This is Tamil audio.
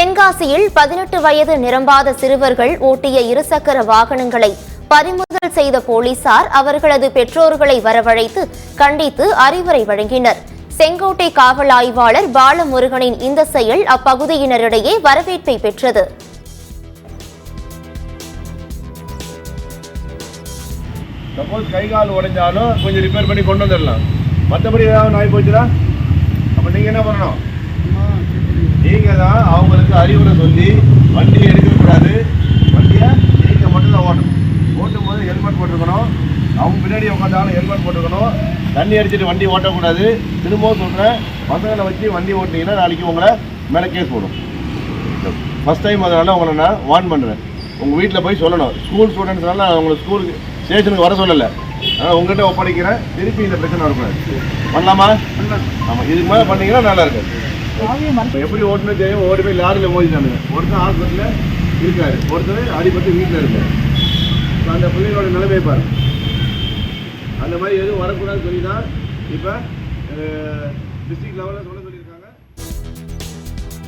தென்காசியில் 18 வயது நிரம்பாத சிறுவர்கள் ஓட்டிய இருசக்கர வாகனங்களை பறிமுதல் செய்த போலீசார் அவர்களது பெற்றோர்களை வரவழைத்து கண்டித்து அறிவுரை வழங்கினர். செங்கோட்டை காவல் ஆய்வாளர் பாலமுருகனின் இந்த செயல் அப்பகுதியினரிடையே வரவேற்பை பெற்றது. சப்போஸ் கை கால் உடைஞ்சாலும் கொஞ்சம் ரிப்பேர் பண்ணி கொண்டு வந்துடலாம். மற்றபடி ஏதாவது நாய் போச்சுன்னா அப்போ நீங்கள் என்ன பண்ணணும்? நீங்கள் தான் அவங்களுக்கு அறிவுரை சொல்லி வண்டியை எடுக்கக்கூடாது. வண்டியை நீங்கள் மட்டும்தான் ஓட்டணும். ஓட்டும் போது ஹெல்மெட் போட்டுருக்கணும். அவங்க பின்னாடி உட்காந்தாலும் ஹெல்மெட் போட்டுருக்கணும். தண்ணி அடிச்சுட்டு வண்டி ஓட்டக்கூடாது. திரும்பவும் சொல்கிறேன், பசங்களை வச்சு வண்டி ஓட்டினீங்கன்னா நாளைக்கு உங்களை மேலே கேஸ் போடும். ஃபஸ்ட் டைம் அதனால உங்களை நான் வார்ன் பண்ணுறேன். உங்கள் வீட்டில் போய் சொல்லணும். ஸ்கூல் ஸ்டூடெண்ட்ஸ்னால நான் உங்களை ஸ்கூலுக்கு ஸ்டேஷனுக்கு வர சொல்லலை. ஆனால் உங்கள்கிட்ட ஒப்படைக்கிறேன். திருப்பி இந்த பிரச்சனை வரக்கூடாது. பண்ணலாமா? ஆமாம், இதுக்கு மேலே பண்ணிங்கன்னா நல்லா இருக்கு. எப்படி ஓட்டுன்னு தெரியும். ஓடி போய் லாரியில் மோதிட்டானுங்க. ஒருத்தர் ஹாஸ்பிட்டலில் இருக்காரு, ஒருத்தர் அடிபட்டு வீட்டில் இருக்காரு. அந்த பிள்ளைங்களோட நிலைமை பாரு. அந்த மாதிரி எதுவும் வரக்கூடாதுன்னு சொல்லி தான் இப்போ டிஸ்ட்ரிக்ட் லெவலில் சொல்ல